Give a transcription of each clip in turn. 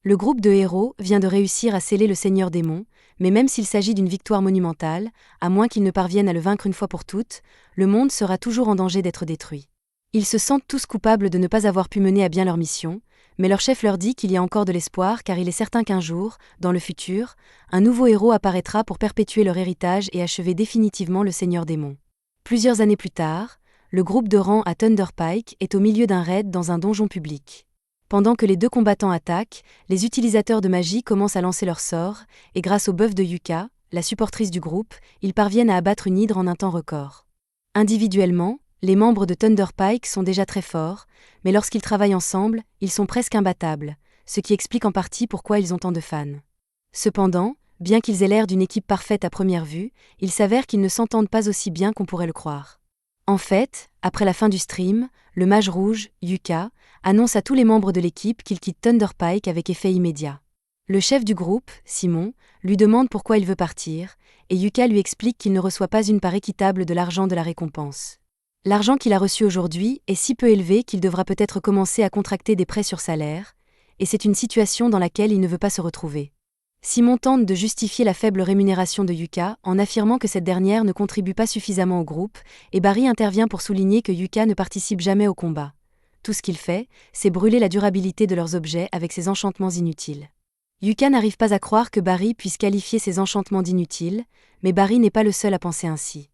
Le groupe de héros vient de réussir à sceller le Seigneur Démon, mais même s'il s'agit d'une victoire monumentale, à moins qu'ils ne parviennent à le vaincre une fois pour toutes, le monde sera toujours en danger d'être détruit. Ils se sentent tous coupables de ne pas avoir pu mener à bien leur mission, mais leur chef leur dit qu'il y a encore de l'espoir car il est certain qu'un jour, dans le futur, un nouveau héros apparaîtra pour perpétuer leur héritage et achever définitivement le Seigneur Démon. Plusieurs années plus tard, le groupe de rang à Thunder Pike est au milieu d'un raid dans un donjon public. Pendant que les deux combattants attaquent, les utilisateurs de magie commencent à lancer leurs sorts, et grâce au buff de Yuka, la supportrice du groupe, ils parviennent à abattre une hydre en un temps record. Individuellement, les membres de Thunder Pike sont déjà très forts, mais lorsqu'ils travaillent ensemble, ils sont presque imbattables, ce qui explique en partie pourquoi ils ont tant de fans. Cependant, bien qu'ils aient l'air d'une équipe parfaite à première vue, il s'avère qu'ils ne s'entendent pas aussi bien qu'on pourrait le croire. En fait, après la fin du stream, le mage rouge, Yuka, annonce à tous les membres de l'équipe qu'il quitte Thunder Pike avec effet immédiat. Le chef du groupe, Simon, lui demande pourquoi il veut partir, et Yuka lui explique qu'il ne reçoit pas une part équitable de l'argent de la récompense. L'argent qu'il a reçu aujourd'hui est si peu élevé qu'il devra peut-être commencer à contracter des prêts sur salaire, et c'est une situation dans laquelle il ne veut pas se retrouver. Simon tente de justifier la faible rémunération de Yuka en affirmant que cette dernière ne contribue pas suffisamment au groupe, et Barry intervient pour souligner que Yuka ne participe jamais au combat. Tout ce qu'il fait, c'est brûler la durabilité de leurs objets avec ses enchantements inutiles. Yuka n'arrive pas à croire que Barry puisse qualifier ses enchantements d'inutiles, mais Barry n'est pas le seul à penser ainsi.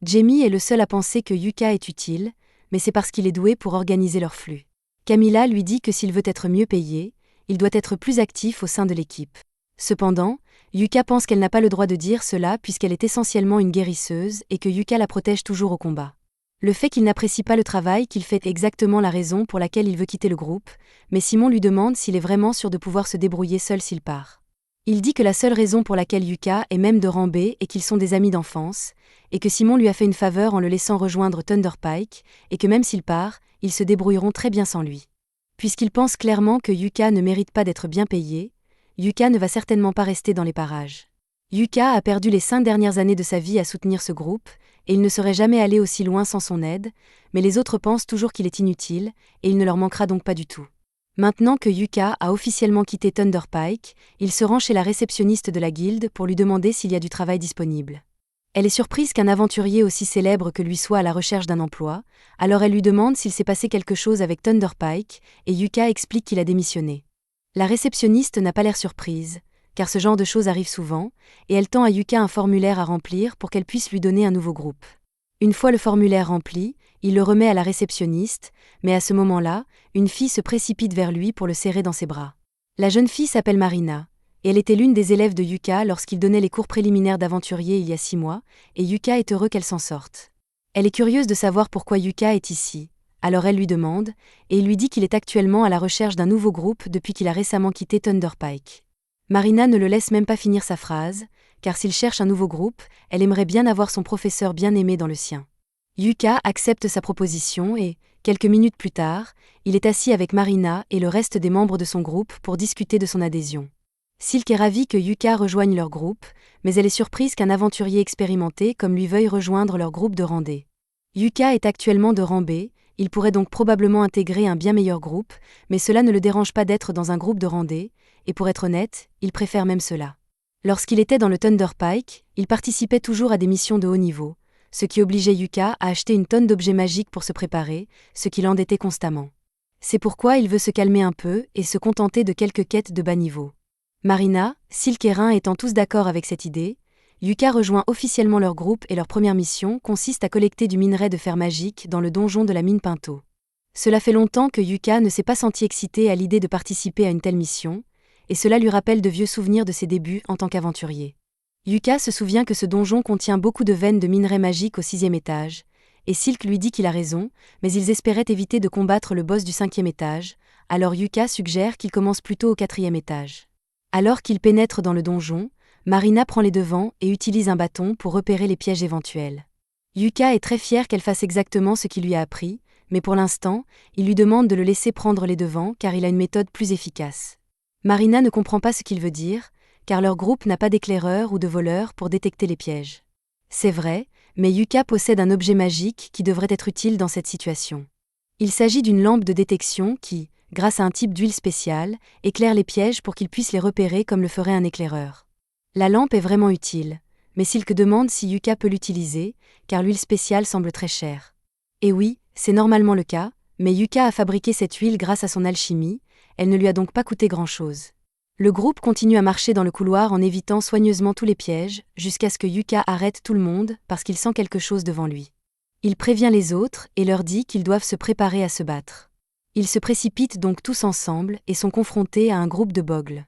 Jamie est le seul à penser que Yuka est utile, mais c'est parce qu'il est doué pour organiser leur flux. Camilla lui dit que s'il veut être mieux payé, il doit être plus actif au sein de l'équipe. Cependant, Yuka pense qu'elle n'a pas le droit de dire cela puisqu'elle est essentiellement une guérisseuse et que Yuka la protège toujours au combat. Le fait qu'il n'apprécie pas le travail qu'il fait est exactement la raison pour laquelle il veut quitter le groupe, mais Simon lui demande s'il est vraiment sûr de pouvoir se débrouiller seul s'il part. Il dit que la seule raison pour laquelle Yuka est même de rang B est qu'ils sont des amis d'enfance, et que Simon lui a fait une faveur en le laissant rejoindre Thunder Pike, et que même s'il part, ils se débrouilleront très bien sans lui. Puisqu'il pense clairement que Yuka ne mérite pas d'être bien payé, Yuka ne va certainement pas rester dans les parages. Yuka a perdu les 5 dernières années de sa vie à soutenir ce groupe, et il ne serait jamais allé aussi loin sans son aide, mais les autres pensent toujours qu'il est inutile, et il ne leur manquera donc pas du tout. Maintenant que Yuka a officiellement quitté Thunder Pike, il se rend chez la réceptionniste de la guilde pour lui demander s'il y a du travail disponible. Elle est surprise qu'un aventurier aussi célèbre que lui soit à la recherche d'un emploi, alors elle lui demande s'il s'est passé quelque chose avec Thunder Pike, et Yuka explique qu'il a démissionné. La réceptionniste n'a pas l'air surprise, car ce genre de choses arrive souvent, et elle tend à Yuka un formulaire à remplir pour qu'elle puisse lui donner un nouveau groupe. Une fois le formulaire rempli, il le remet à la réceptionniste, mais à ce moment-là, une fille se précipite vers lui pour le serrer dans ses bras. La jeune fille s'appelle Marina, et elle était l'une des élèves de Yuka lorsqu'il donnait les cours préliminaires d'aventurier il y a 6 mois, et Yuka est heureux qu'elle s'en sorte. Elle est curieuse de savoir pourquoi Yuka est ici, alors elle lui demande, et il lui dit qu'il est actuellement à la recherche d'un nouveau groupe depuis qu'il a récemment quitté Thunder Pike. Marina ne le laisse même pas finir sa phrase, car s'il cherche un nouveau groupe, elle aimerait bien avoir son professeur bien-aimé dans le sien. Yuka accepte sa proposition et, quelques minutes plus tard, il est assis avec Marina et le reste des membres de son groupe pour discuter de son adhésion. Silk est ravie que Yuka rejoigne leur groupe, mais elle est surprise qu'un aventurier expérimenté comme lui veuille rejoindre leur groupe de rang D. Yuka est actuellement de rang B, il pourrait donc probablement intégrer un bien meilleur groupe, mais cela ne le dérange pas d'être dans un groupe de rang D, et pour être honnête, il préfère même cela. Lorsqu'il était dans le Thunder Pike, il participait toujours à des missions de haut niveau, ce qui obligeait Yuka à acheter une tonne d'objets magiques pour se préparer, ce qui l'endettait constamment. C'est pourquoi il veut se calmer un peu et se contenter de quelques quêtes de bas niveau. Marina, Silk et Rin étant tous d'accord avec cette idée, Yuka rejoint officiellement leur groupe et leur première mission consiste à collecter du minerai de fer magique dans le donjon de la mine Pinto. Cela fait longtemps que Yuka ne s'est pas senti excité à l'idée de participer à une telle mission, et cela lui rappelle de vieux souvenirs de ses débuts en tant qu'aventurier. Yuka se souvient que ce donjon contient beaucoup de veines de minerai magique au 6e étage, et Silk lui dit qu'il a raison, mais ils espéraient éviter de combattre le boss du 5e étage, alors Yuka suggère qu'il commence plutôt au 4e étage. Alors qu'il pénètre dans le donjon, Marina prend les devants et utilise un bâton pour repérer les pièges éventuels. Yuka est très fier qu'elle fasse exactement ce qu'il lui a appris, mais pour l'instant, il lui demande de le laisser prendre les devants car il a une méthode plus efficace. Marina ne comprend pas ce qu'il veut dire, car leur groupe n'a pas d'éclaireur ou de voleur pour détecter les pièges. C'est vrai, mais Yuka possède un objet magique qui devrait être utile dans cette situation. Il s'agit d'une lampe de détection qui, grâce à un type d'huile spéciale, éclaire les pièges pour qu'ils puissent les repérer comme le ferait un éclaireur. La lampe est vraiment utile, mais Silk demande si Yuka peut l'utiliser, car l'huile spéciale semble très chère. Et oui, c'est normalement le cas, mais Yuka a fabriqué cette huile grâce à son alchimie, elle ne lui a donc pas coûté grand-chose. Le groupe continue à marcher dans le couloir en évitant soigneusement tous les pièges, jusqu'à ce que Yuka arrête tout le monde parce qu'il sent quelque chose devant lui. Il prévient les autres et leur dit qu'ils doivent se préparer à se battre. Ils se précipitent donc tous ensemble et sont confrontés à un groupe de bogles.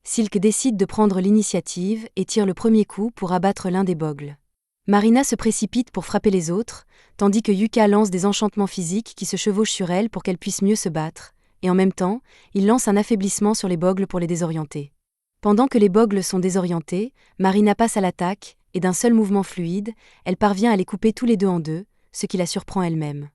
Silk décide de prendre l'initiative et tire le premier coup pour abattre l'un des bogles. Marina se précipite pour frapper les autres, tandis que Yuka lance des enchantements physiques qui se chevauchent sur elle pour qu'elle puisse mieux se battre, et en même temps, il lance un affaiblissement sur les bogles pour les désorienter. Pendant que les bogles sont désorientés, Marina passe à l'attaque, et d'un seul mouvement fluide, elle parvient à les couper tous les deux en deux, ce qui la surprend elle-même.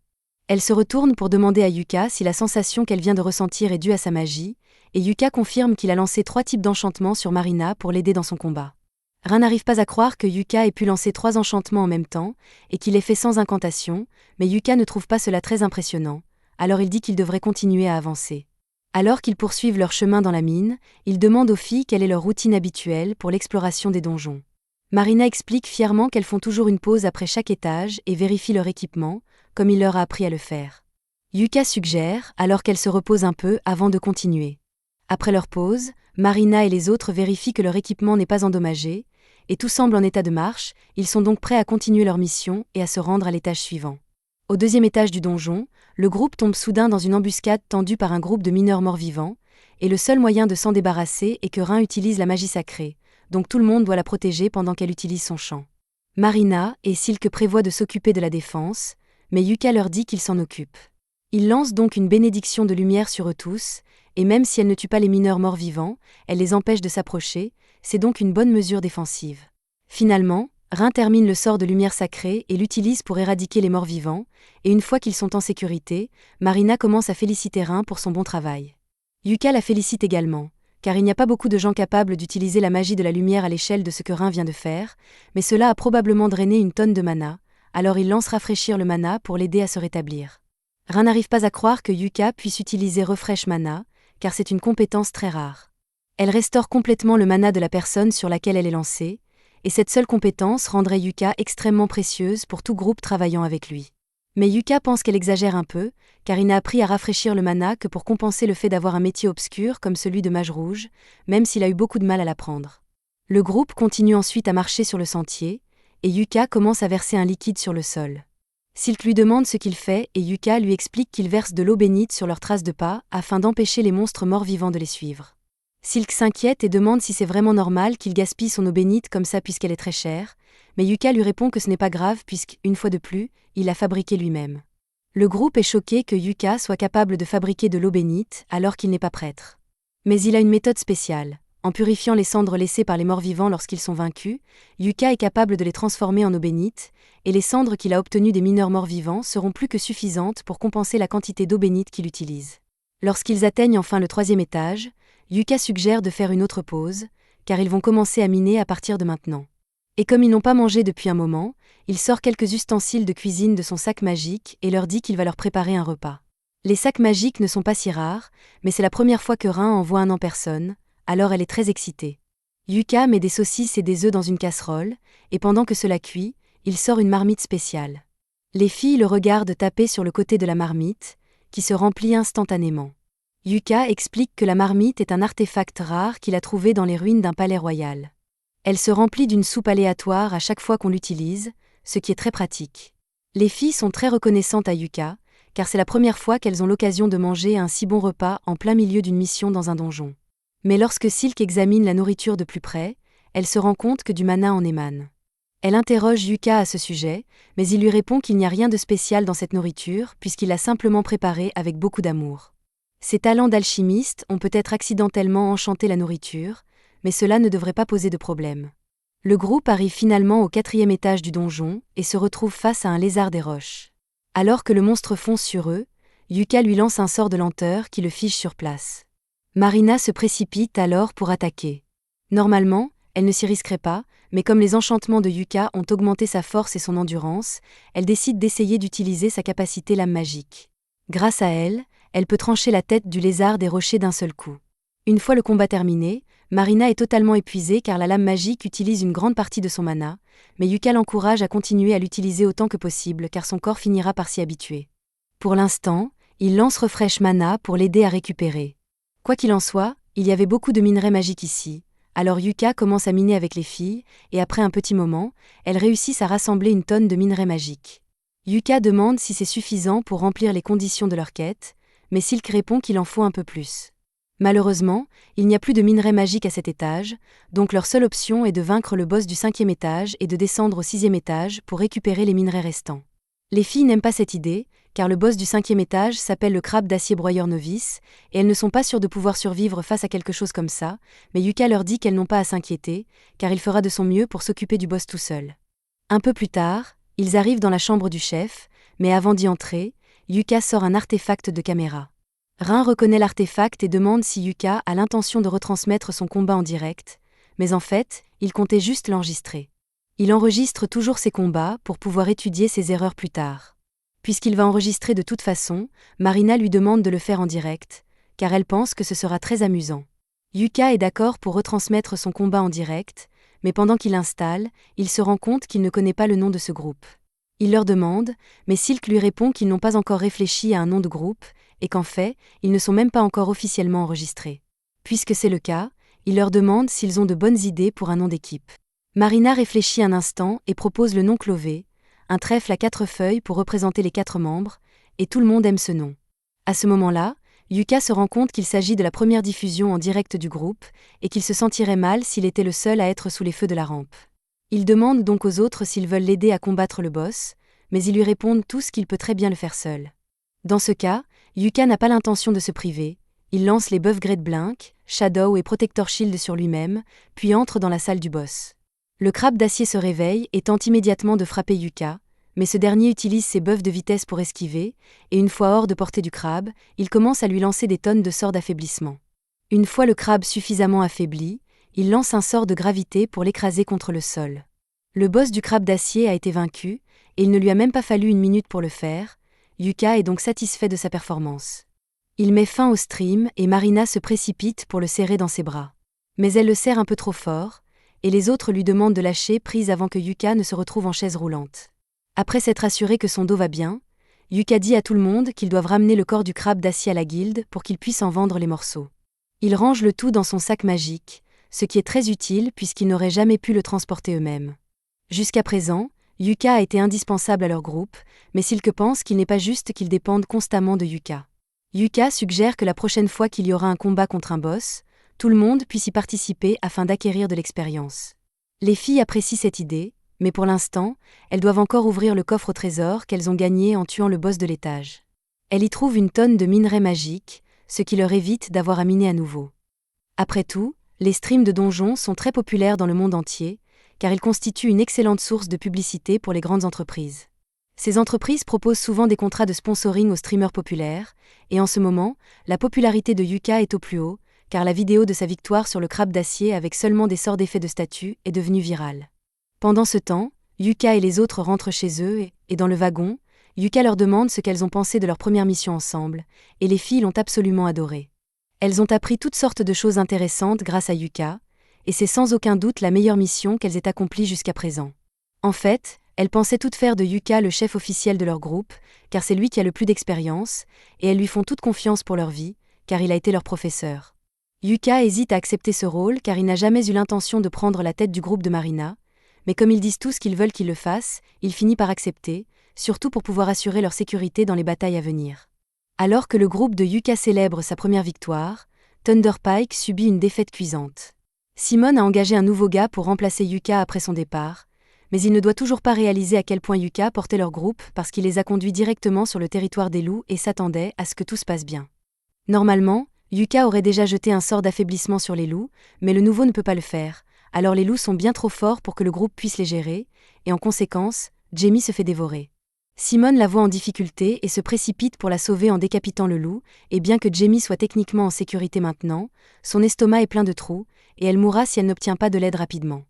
Elle se retourne pour demander à Yuka si la sensation qu'elle vient de ressentir est due à sa magie, et Yuka confirme qu'il a lancé 3 types d'enchantements sur Marina pour l'aider dans son combat. Rin n'arrive pas à croire que Yuka ait pu lancer 3 enchantements en même temps, et qu'il l'ait fait sans incantation, mais Yuka ne trouve pas cela très impressionnant, alors il dit qu'ils devraient continuer à avancer. Alors qu'ils poursuivent leur chemin dans la mine, il demande aux filles quelle est leur routine habituelle pour l'exploration des donjons. Marina explique fièrement qu'elles font toujours une pause après chaque étage et vérifient leur équipement, comme il leur a appris à le faire. Yuka suggère alors qu'elles se reposent un peu avant de continuer. Après leur pause, Marina et les autres vérifient que leur équipement n'est pas endommagé, et tout semble en état de marche, ils sont donc prêts à continuer leur mission et à se rendre à l'étage suivant. Au 2e étage du donjon, le groupe tombe soudain dans une embuscade tendue par un groupe de mineurs morts-vivants, et le seul moyen de s'en débarrasser est que Rin utilise la magie sacrée, donc tout le monde doit la protéger pendant qu'elle utilise son chant. Marina et Silk prévoient de s'occuper de la défense, mais Yuka leur dit qu'il s'en occupe. Il lance donc une bénédiction de lumière sur eux tous, et même si elle ne tue pas les mineurs morts-vivants, elle les empêche de s'approcher, c'est donc une bonne mesure défensive. Finalement, Rin termine le sort de lumière sacrée et l'utilise pour éradiquer les morts-vivants, et une fois qu'ils sont en sécurité, Marina commence à féliciter Rin pour son bon travail. Yuka la félicite également, car il n'y a pas beaucoup de gens capables d'utiliser la magie de la lumière à l'échelle de ce que Rin vient de faire, mais cela a probablement drainé une tonne de mana, alors il lance rafraîchir le mana pour l'aider à se rétablir. Rin n'arrive pas à croire que Yuka puisse utiliser Refresh Mana, car c'est une compétence très rare. Elle restaure complètement le mana de la personne sur laquelle elle est lancée, et cette seule compétence rendrait Yuka extrêmement précieuse pour tout groupe travaillant avec lui. Mais Yuka pense qu'elle exagère un peu, car il n'a appris à rafraîchir le mana que pour compenser le fait d'avoir un métier obscur comme celui de mage rouge, même s'il a eu beaucoup de mal à l'apprendre. Le groupe continue ensuite à marcher sur le sentier, et Yuka commence à verser un liquide sur le sol. Silk lui demande ce qu'il fait et Yuka lui explique qu'il verse de l'eau bénite sur leurs traces de pas afin d'empêcher les monstres morts-vivants de les suivre. Silk s'inquiète et demande si c'est vraiment normal qu'il gaspille son eau bénite comme ça puisqu'elle est très chère, mais Yuka lui répond que ce n'est pas grave puisque, une fois de plus, il l'a fabriquée lui-même. Le groupe est choqué que Yuka soit capable de fabriquer de l'eau bénite alors qu'il n'est pas prêtre. Mais il a une méthode spéciale. En purifiant les cendres laissées par les morts-vivants lorsqu'ils sont vaincus, Yuka est capable de les transformer en eau bénite, et les cendres qu'il a obtenues des mineurs morts-vivants seront plus que suffisantes pour compenser la quantité d'eau bénite qu'il utilise. Lorsqu'ils atteignent enfin le 3e étage, Yuka suggère de faire une autre pause, car ils vont commencer à miner à partir de maintenant. Et comme ils n'ont pas mangé depuis un moment, il sort quelques ustensiles de cuisine de son sac magique et leur dit qu'il va leur préparer un repas. Les sacs magiques ne sont pas si rares, mais c'est la première fois que Rin envoie un en personne, alors elle est très excitée. Yuka met des saucisses et des œufs dans une casserole, et pendant que cela cuit, il sort une marmite spéciale. Les filles le regardent taper sur le côté de la marmite, qui se remplit instantanément. Yuka explique que la marmite est un artefact rare qu'il a trouvé dans les ruines d'un palais royal. Elle se remplit d'une soupe aléatoire à chaque fois qu'on l'utilise, ce qui est très pratique. Les filles sont très reconnaissantes à Yuka, car c'est la première fois qu'elles ont l'occasion de manger un si bon repas en plein milieu d'une mission dans un donjon. Mais lorsque Silk examine la nourriture de plus près, elle se rend compte que du mana en émane. Elle interroge Yuka à ce sujet, mais il lui répond qu'il n'y a rien de spécial dans cette nourriture puisqu'il l'a simplement préparée avec beaucoup d'amour. Ses talents d'alchimiste ont peut-être accidentellement enchanté la nourriture, mais cela ne devrait pas poser de problème. Le groupe arrive finalement au 4e étage du donjon et se retrouve face à un lézard des roches. Alors que le monstre fonce sur eux, Yuka lui lance un sort de lenteur qui le fige sur place. Marina se précipite alors pour attaquer. Normalement, elle ne s'y risquerait pas, mais comme les enchantements de Yuka ont augmenté sa force et son endurance, elle décide d'essayer d'utiliser sa capacité lame magique. Grâce à elle, elle peut trancher la tête du lézard des rochers d'un seul coup. Une fois le combat terminé, Marina est totalement épuisée car la lame magique utilise une grande partie de son mana, mais Yuka l'encourage à continuer à l'utiliser autant que possible car son corps finira par s'y habituer. Pour l'instant, il lance Refresh Mana pour l'aider à récupérer. Quoi qu'il en soit, il y avait beaucoup de minerais magiques ici, alors Yuka commence à miner avec les filles, et après un petit moment, elles réussissent à rassembler une tonne de minerais magiques. Yuka demande si c'est suffisant pour remplir les conditions de leur quête, mais Silk répond qu'il en faut un peu plus. Malheureusement, il n'y a plus de minerais magiques à cet étage, donc leur seule option est de vaincre le boss du 5e étage et de descendre au 6e étage pour récupérer les minerais restants. Les filles n'aiment pas cette idée, car le boss du 5e étage s'appelle le crabe d'acier broyeur novice, et elles ne sont pas sûres de pouvoir survivre face à quelque chose comme ça, mais Yuka leur dit qu'elles n'ont pas à s'inquiéter, car il fera de son mieux pour s'occuper du boss tout seul. Un peu plus tard, ils arrivent dans la chambre du chef, mais avant d'y entrer, Yuka sort un artefact de caméra. Rin reconnaît l'artefact et demande si Yuka a l'intention de retransmettre son combat en direct, mais en fait, il comptait juste l'enregistrer. Il enregistre toujours ses combats pour pouvoir étudier ses erreurs plus tard. Puisqu'il va enregistrer de toute façon, Marina lui demande de le faire en direct, car elle pense que ce sera très amusant. Yuka est d'accord pour retransmettre son combat en direct, mais pendant qu'il installe, il se rend compte qu'il ne connaît pas le nom de ce groupe. Il leur demande, mais Silk lui répond qu'ils n'ont pas encore réfléchi à un nom de groupe, et qu'en fait, ils ne sont même pas encore officiellement enregistrés. Puisque c'est le cas, il leur demande s'ils ont de bonnes idées pour un nom d'équipe. Marina réfléchit un instant et propose le nom Clové, un trèfle à 4 feuilles pour représenter les 4 membres, et tout le monde aime ce nom. À ce moment-là, Yuka se rend compte qu'il s'agit de la première diffusion en direct du groupe, et qu'il se sentirait mal s'il était le seul à être sous les feux de la rampe. Il demande donc aux autres s'ils veulent l'aider à combattre le boss, mais ils lui répondent tous qu'il peut très bien le faire seul. Dans ce cas, Yuka n'a pas l'intention de se priver, il lance les Buff Grade Blink, Shadow et Protector Shield sur lui-même, puis entre dans la salle du boss. Le crabe d'acier se réveille et tente immédiatement de frapper Yuka, mais ce dernier utilise ses buffs de vitesse pour esquiver, et une fois hors de portée du crabe, il commence à lui lancer des tonnes de sorts d'affaiblissement. Une fois le crabe suffisamment affaibli, il lance un sort de gravité pour l'écraser contre le sol. Le boss du crabe d'acier a été vaincu, et il ne lui a même pas fallu une minute pour le faire. Yuka est donc satisfait de sa performance. Il met fin au stream et Marina se précipite pour le serrer dans ses bras. Mais elle le serre un peu trop fort, et les autres lui demandent de lâcher prise avant que Yuka ne se retrouve en chaise roulante. Après s'être assuré que son dos va bien, Yuka dit à tout le monde qu'ils doivent ramener le corps du crabe d'acier à la guilde pour qu'ils puissent en vendre les morceaux. Ils rangent le tout dans son sac magique, ce qui est très utile puisqu'ils n'auraient jamais pu le transporter eux-mêmes. Jusqu'à présent, Yuka a été indispensable à leur groupe, mais Silk pense qu'il n'est pas juste qu'ils dépendent constamment de Yuka. Yuka suggère que la prochaine fois qu'il y aura un combat contre un boss, tout le monde puisse y participer afin d'acquérir de l'expérience. Les filles apprécient cette idée, mais pour l'instant, elles doivent encore ouvrir le coffre au trésor qu'elles ont gagné en tuant le boss de l'étage. Elles y trouvent une tonne de minerais magiques, ce qui leur évite d'avoir à miner à nouveau. Après tout, les streams de donjons sont très populaires dans le monde entier, car ils constituent une excellente source de publicité pour les grandes entreprises. Ces entreprises proposent souvent des contrats de sponsoring aux streamers populaires, et en ce moment, la popularité de Yuka est au plus haut, car la vidéo de sa victoire sur le crabe d'acier avec seulement des sorts d'effet de statut est devenue virale. Pendant ce temps, Yuka et les autres rentrent chez eux et dans le wagon, Yuka leur demande ce qu'elles ont pensé de leur première mission ensemble, et les filles l'ont absolument adoré. Elles ont appris toutes sortes de choses intéressantes grâce à Yuka, et c'est sans aucun doute la meilleure mission qu'elles aient accomplie jusqu'à présent. En fait, elles pensaient toutes faire de Yuka le chef officiel de leur groupe, car c'est lui qui a le plus d'expérience, et elles lui font toute confiance pour leur vie, car il a été leur professeur. Yuka hésite à accepter ce rôle car il n'a jamais eu l'intention de prendre la tête du groupe de Marina, mais comme ils disent tous qu'ils veulent qu'il le fasse, il finit par accepter, surtout pour pouvoir assurer leur sécurité dans les batailles à venir. Alors que le groupe de Yuka célèbre sa première victoire, Thunderpike subit une défaite cuisante. Simone a engagé un nouveau gars pour remplacer Yuka après son départ, mais il ne doit toujours pas réaliser à quel point Yuka portait leur groupe parce qu'il les a conduits directement sur le territoire des loups et s'attendait à ce que tout se passe bien. Normalement, Yuka aurait déjà jeté un sort d'affaiblissement sur les loups, mais le nouveau ne peut pas le faire, alors les loups sont bien trop forts pour que le groupe puisse les gérer, et en conséquence, Jamie se fait dévorer. Simone la voit en difficulté et se précipite pour la sauver en décapitant le loup, et bien que Jamie soit techniquement en sécurité maintenant, son estomac est plein de trous, et elle mourra si elle n'obtient pas de l'aide rapidement.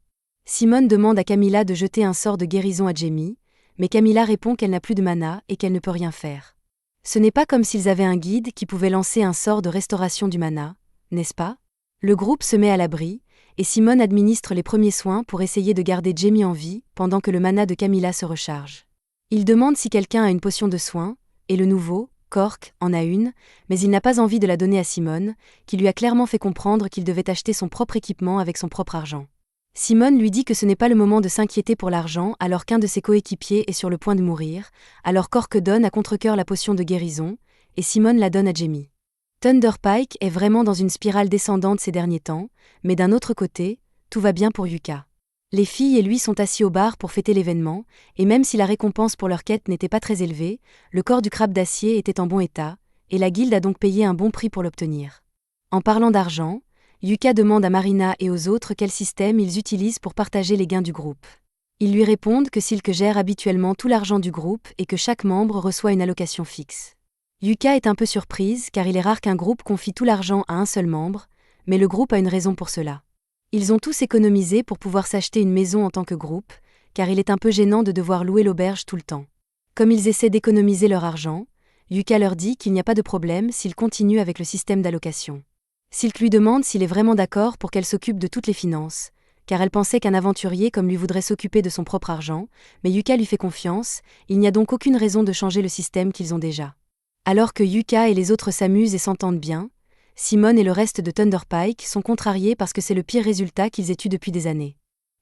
Simone demande à Camilla de jeter un sort de guérison à Jamie, mais Camilla répond qu'elle n'a plus de mana et qu'elle ne peut rien faire. Ce n'est pas comme s'ils avaient un guide qui pouvait lancer un sort de restauration du mana, n'est-ce pas? Le groupe se met à l'abri, et Simone administre les premiers soins pour essayer de garder Jamie en vie pendant que le mana de Camilla se recharge. Il demande si quelqu'un a une potion de soin, et le nouveau, Cork, en a une, mais il n'a pas envie de la donner à Simone, qui lui a clairement fait comprendre qu'il devait acheter son propre équipement avec son propre argent. Simone lui dit que ce n'est pas le moment de s'inquiéter pour l'argent alors qu'un de ses coéquipiers est sur le point de mourir, alors Cork donne à contre-cœur la potion de guérison, et Simone la donne à Jamie. Thunderpike est vraiment dans une spirale descendante ces derniers temps, mais d'un autre côté, tout va bien pour Yuka. Les filles et lui sont assis au bar pour fêter l'événement, et même si la récompense pour leur quête n'était pas très élevée, le corps du crabe d'acier était en bon état, et la guilde a donc payé un bon prix pour l'obtenir. En parlant d'argent, Yuka demande à Marina et aux autres quel système ils utilisent pour partager les gains du groupe. Ils lui répondent que Silk gère habituellement tout l'argent du groupe et que chaque membre reçoit une allocation fixe. Yuka est un peu surprise car il est rare qu'un groupe confie tout l'argent à un seul membre, mais le groupe a une raison pour cela. Ils ont tous économisé pour pouvoir s'acheter une maison en tant que groupe, car il est un peu gênant de devoir louer l'auberge tout le temps. Comme ils essaient d'économiser leur argent, Yuka leur dit qu'il n'y a pas de problème s'ils continuent avec le système d'allocation. Silk lui demande s'il est vraiment d'accord pour qu'elle s'occupe de toutes les finances, car elle pensait qu'un aventurier comme lui voudrait s'occuper de son propre argent, mais Yuka lui fait confiance, il n'y a donc aucune raison de changer le système qu'ils ont déjà. Alors que Yuka et les autres s'amusent et s'entendent bien, Simone et le reste de Thunderpike sont contrariés parce que c'est le pire résultat qu'ils aient eu depuis des années.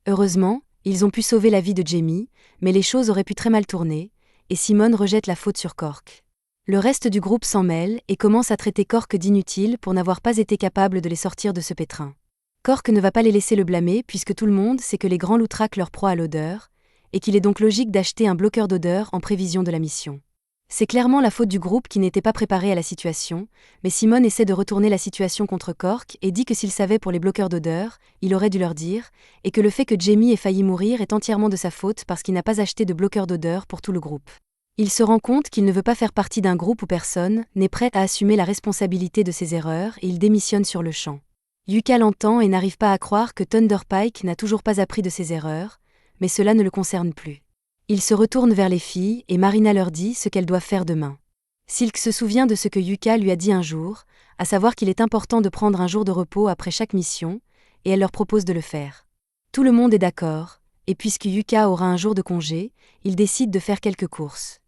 Heureusement, ils ont pu sauver la vie de Jamie, mais les choses auraient pu très mal tourner, et Simone rejette la faute sur Cork. Le reste du groupe s'en mêle et commence à traiter Cork d'inutile pour n'avoir pas été capable de les sortir de ce pétrin. Cork ne va pas les laisser le blâmer puisque tout le monde sait que les grands loups traquent leur proie à l'odeur, et qu'il est donc logique d'acheter un bloqueur d'odeur en prévision de la mission. C'est clairement la faute du groupe qui n'était pas préparé à la situation, mais Simone essaie de retourner la situation contre Cork et dit que s'il savait pour les bloqueurs d'odeur, il aurait dû leur dire, et que le fait que Jamie ait failli mourir est entièrement de sa faute parce qu'il n'a pas acheté de bloqueur d'odeur pour tout le groupe. Il se rend compte qu'il ne veut pas faire partie d'un groupe où personne n'est prêt à assumer la responsabilité de ses erreurs et il démissionne sur le champ. Yuka l'entend et n'arrive pas à croire que Thunderpike n'a toujours pas appris de ses erreurs, mais cela ne le concerne plus. Il se retourne vers les filles et Marina leur dit ce qu'elles doivent faire demain. Silk se souvient de ce que Yuka lui a dit un jour, à savoir qu'il est important de prendre un jour de repos après chaque mission, et elle leur propose de le faire. Tout le monde est d'accord, et puisque Yuka aura un jour de congé, il décide de faire quelques courses.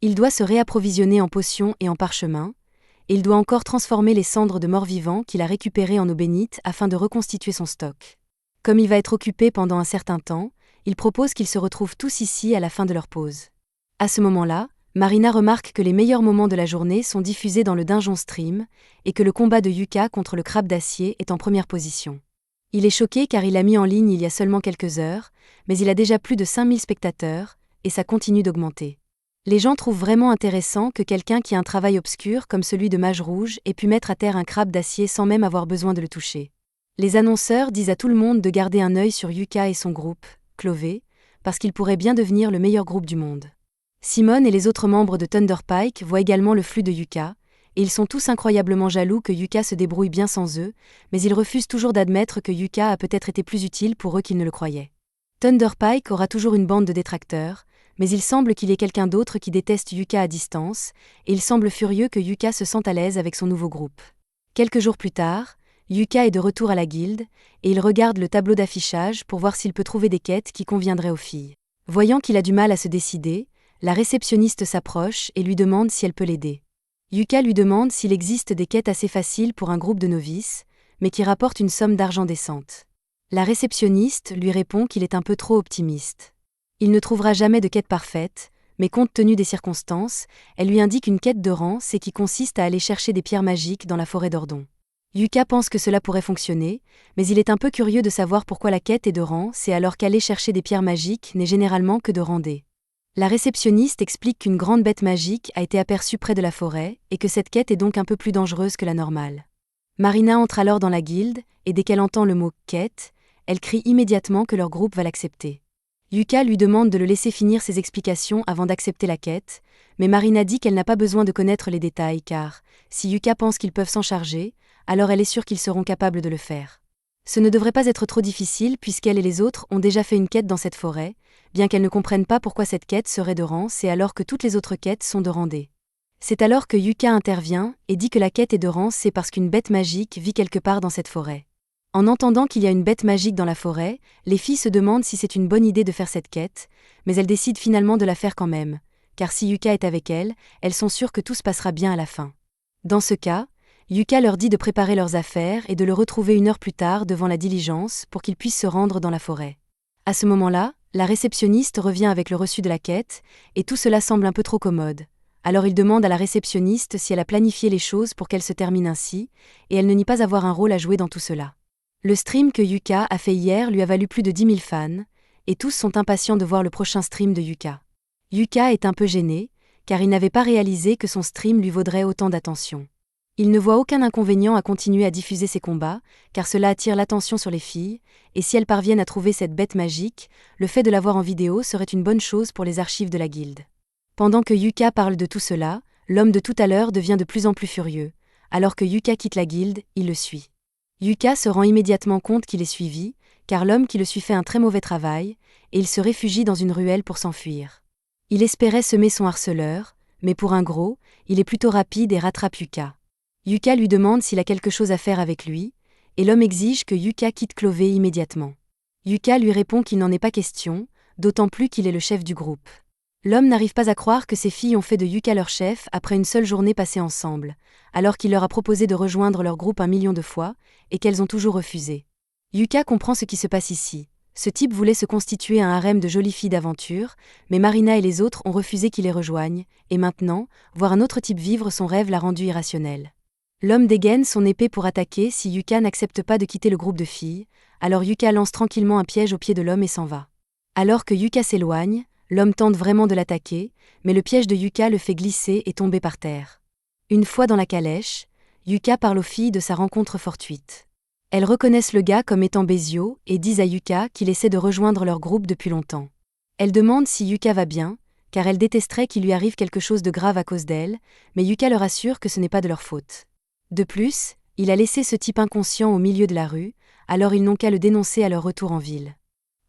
Il doit se réapprovisionner en potions et en parchemins, et il doit encore transformer les cendres de morts-vivants qu'il a récupérées en eau bénite afin de reconstituer son stock. Comme il va être occupé pendant un certain temps, il propose qu'ils se retrouvent tous ici à la fin de leur pause. À ce moment-là, Marina remarque que les meilleurs moments de la journée sont diffusés dans le Dungeon Stream, et que le combat de Yuka contre le crabe d'acier est en première position. Il est choqué car il l'a mis en ligne il y a seulement quelques heures, mais il a déjà plus de 5000 spectateurs, et ça continue d'augmenter. Les gens trouvent vraiment intéressant que quelqu'un qui a un travail obscur comme celui de mage rouge ait pu mettre à terre un crabe d'acier sans même avoir besoin de le toucher. Les annonceurs disent à tout le monde de garder un œil sur Yuka et son groupe, Clové, parce qu'il pourrait bien devenir le meilleur groupe du monde. Simone et les autres membres de Thunderpike voient également le flux de Yuka, et ils sont tous incroyablement jaloux que Yuka se débrouille bien sans eux, mais ils refusent toujours d'admettre que Yuka a peut-être été plus utile pour eux qu'ils ne le croyaient. Thunderpike aura toujours une bande de détracteurs, mais il semble qu'il y ait quelqu'un d'autre qui déteste Yuka à distance, et il semble furieux que Yuka se sente à l'aise avec son nouveau groupe. Quelques jours plus tard, Yuka est de retour à la guilde, et il regarde le tableau d'affichage pour voir s'il peut trouver des quêtes qui conviendraient aux filles. Voyant qu'il a du mal à se décider, la réceptionniste s'approche et lui demande si elle peut l'aider. Yuka lui demande s'il existe des quêtes assez faciles pour un groupe de novices, mais qui rapportent une somme d'argent décente. La réceptionniste lui répond qu'il est un peu trop optimiste. Il ne trouvera jamais de quête parfaite, mais compte tenu des circonstances, elle lui indique une quête de rang, c'est qui consiste à aller chercher des pierres magiques dans la forêt d'Ordon. Yuka pense que cela pourrait fonctionner, mais il est un peu curieux de savoir pourquoi la quête est de rang, c'est alors qu'aller chercher des pierres magiques n'est généralement que de rang D. La réceptionniste explique qu'une grande bête magique a été aperçue près de la forêt, et que cette quête est donc un peu plus dangereuse que la normale. Marina entre alors dans la guilde, et dès qu'elle entend le mot « quête », elle crie immédiatement que leur groupe va l'accepter. Yuka lui demande de le laisser finir ses explications avant d'accepter la quête, mais Marina dit qu'elle n'a pas besoin de connaître les détails car, si Yuka pense qu'ils peuvent s'en charger, alors elle est sûre qu'ils seront capables de le faire. Ce ne devrait pas être trop difficile puisqu'elle et les autres ont déjà fait une quête dans cette forêt, bien qu'elles ne comprennent pas pourquoi cette quête serait de rang, c'est alors que toutes les autres quêtes sont de rang D. C'est alors que Yuka intervient et dit que la quête est de rance, c'est parce qu'une bête magique vit quelque part dans cette forêt. En entendant qu'il y a une bête magique dans la forêt, les filles se demandent si c'est une bonne idée de faire cette quête, mais elles décident finalement de la faire quand même, car si Yuka est avec elles sont sûres que tout se passera bien à la fin. Dans ce cas, Yuka leur dit de préparer leurs affaires et de le retrouver 1 heure plus tard devant la diligence pour qu'ils puissent se rendre dans la forêt. À ce moment-là, la réceptionniste revient avec le reçu de la quête, et tout cela semble un peu trop commode. Alors il demande à la réceptionniste si elle a planifié les choses pour qu'elles se terminent ainsi, et elle ne nie pas avoir un rôle à jouer dans tout cela. Le stream que Yuka a fait hier lui a valu plus de 10 000 fans, et tous sont impatients de voir le prochain stream de Yuka. Yuka est un peu gêné, car il n'avait pas réalisé que son stream lui vaudrait autant d'attention. Il ne voit aucun inconvénient à continuer à diffuser ses combats, car cela attire l'attention sur les filles, et si elles parviennent à trouver cette bête magique, le fait de l'avoir en vidéo serait une bonne chose pour les archives de la guilde. Pendant que Yuka parle de tout cela, l'homme de tout à l'heure devient de plus en plus furieux. Alors que Yuka quitte la guilde, il le suit. Yuka se rend immédiatement compte qu'il est suivi, car l'homme qui le suit fait un très mauvais travail, et il se réfugie dans une ruelle pour s'enfuir. Il espérait semer son harceleur, mais pour un gros, il est plutôt rapide et rattrape Yuka. Yuka lui demande s'il a quelque chose à faire avec lui, et l'homme exige que Yuka quitte Clovey immédiatement. Yuka lui répond qu'il n'en est pas question, d'autant plus qu'il est le chef du groupe. L'homme n'arrive pas à croire que ses filles ont fait de Yuka leur chef après une seule journée passée ensemble, alors qu'il leur a proposé de rejoindre leur groupe 1 million de fois, et qu'elles ont toujours refusé. Yuka comprend ce qui se passe ici. Ce type voulait se constituer un harem de jolies filles d'aventure, mais Marina et les autres ont refusé qu'il les rejoigne, et maintenant, voir un autre type vivre son rêve l'a rendu irrationnel. L'homme dégaine son épée pour attaquer si Yuka n'accepte pas de quitter le groupe de filles, alors Yuka lance tranquillement un piège au pied de l'homme et s'en va. Alors que Yuka s'éloigne, l'homme tente vraiment de l'attaquer, mais le piège de Yuka le fait glisser et tomber par terre. Une fois dans la calèche, Yuka parle aux filles de sa rencontre fortuite. Elles reconnaissent le gars comme étant Bezio et disent à Yuka qu'il essaie de rejoindre leur groupe depuis longtemps. Elles demandent si Yuka va bien, car elles détesteraient qu'il lui arrive quelque chose de grave à cause d'elle, mais Yuka leur assure que ce n'est pas de leur faute. De plus, il a laissé ce type inconscient au milieu de la rue, alors ils n'ont qu'à le dénoncer à leur retour en ville.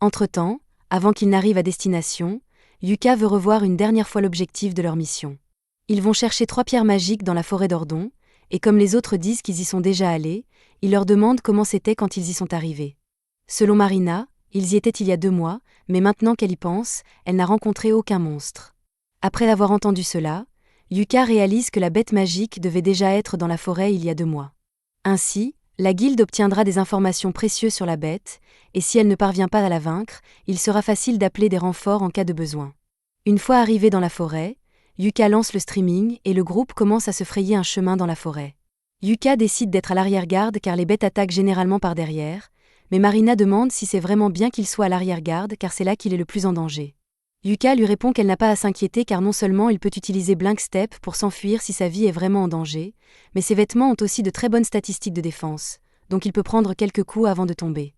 Entre-temps, avant qu'ils n'arrivent à destination, Yuka veut revoir une dernière fois l'objectif de leur mission. Ils vont chercher 3 pierres magiques dans la forêt d'Ordon, et comme les autres disent qu'ils y sont déjà allés, ils leur demandent comment c'était quand ils y sont arrivés. Selon Marina, ils y étaient il y a 2 mois, mais maintenant qu'elle y pense, elle n'a rencontré aucun monstre. Après avoir entendu cela, Yuka réalise que la bête magique devait déjà être dans la forêt il y a 2 mois. Ainsi, la guilde obtiendra des informations précieuses sur la bête, et si elle ne parvient pas à la vaincre, il sera facile d'appeler des renforts en cas de besoin. Une fois arrivé dans la forêt, Yuka lance le streaming et le groupe commence à se frayer un chemin dans la forêt. Yuka décide d'être à l'arrière-garde car les bêtes attaquent généralement par derrière, mais Marina demande si c'est vraiment bien qu'il soit à l'arrière-garde car c'est là qu'il est le plus en danger. Yuka lui répond qu'elle n'a pas à s'inquiéter car non seulement il peut utiliser Blink Step pour s'enfuir si sa vie est vraiment en danger, mais ses vêtements ont aussi de très bonnes statistiques de défense, donc il peut prendre quelques coups avant de tomber.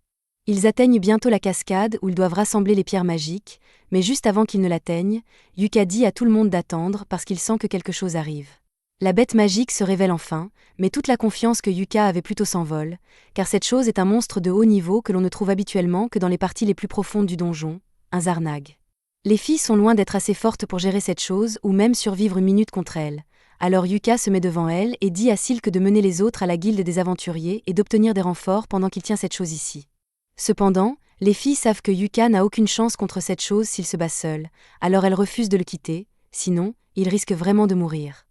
Ils atteignent bientôt la cascade où ils doivent rassembler les pierres magiques, mais juste avant qu'ils ne l'atteignent, Yuka dit à tout le monde d'attendre parce qu'il sent que quelque chose arrive. La bête magique se révèle enfin, mais toute la confiance que Yuka avait plutôt s'envole, car cette chose est un monstre de haut niveau que l'on ne trouve habituellement que dans les parties les plus profondes du donjon, un Zarnag. Les filles sont loin d'être assez fortes pour gérer cette chose ou même survivre 1 minute contre elle. Alors Yuka se met devant elle et dit à Silk de mener les autres à la guilde des aventuriers et d'obtenir des renforts pendant qu'il tient cette chose ici. Cependant, les filles savent que Yuka n'a aucune chance contre cette chose s'il se bat seul, alors elles refusent de le quitter, sinon, il risque vraiment de mourir.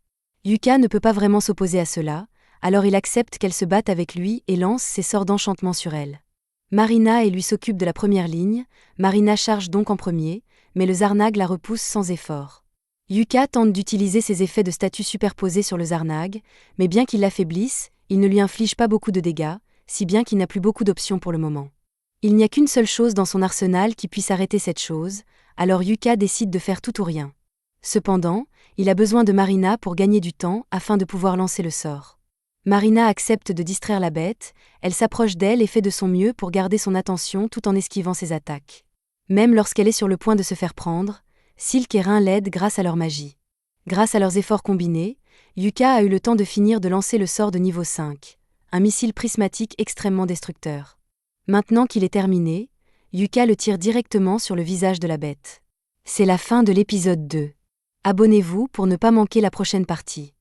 Yuka ne peut pas vraiment s'opposer à cela, alors il accepte qu'elle se batte avec lui et lance ses sorts d'enchantement sur elle. Marina et lui s'occupent de la première ligne, Marina charge donc en premier, mais le Zarnag la repousse sans effort. Yuka tente d'utiliser ses effets de statut superposés sur le Zarnag, mais bien qu'il l'affaiblisse, il ne lui inflige pas beaucoup de dégâts, si bien qu'il n'a plus beaucoup d'options pour le moment. Il n'y a qu'une seule chose dans son arsenal qui puisse arrêter cette chose, alors Yuka décide de faire tout ou rien. Cependant, il a besoin de Marina pour gagner du temps afin de pouvoir lancer le sort. Marina accepte de distraire la bête, elle s'approche d'elle et fait de son mieux pour garder son attention tout en esquivant ses attaques. Même lorsqu'elle est sur le point de se faire prendre, Silk et Rin l'aident grâce à leur magie. Grâce à leurs efforts combinés, Yuka a eu le temps de finir de lancer le sort de niveau 5, un missile prismatique extrêmement destructeur. Maintenant qu'il est terminé, Yuka le tire directement sur le visage de la bête. C'est la fin de l'épisode 2. Abonnez-vous pour ne pas manquer la prochaine partie.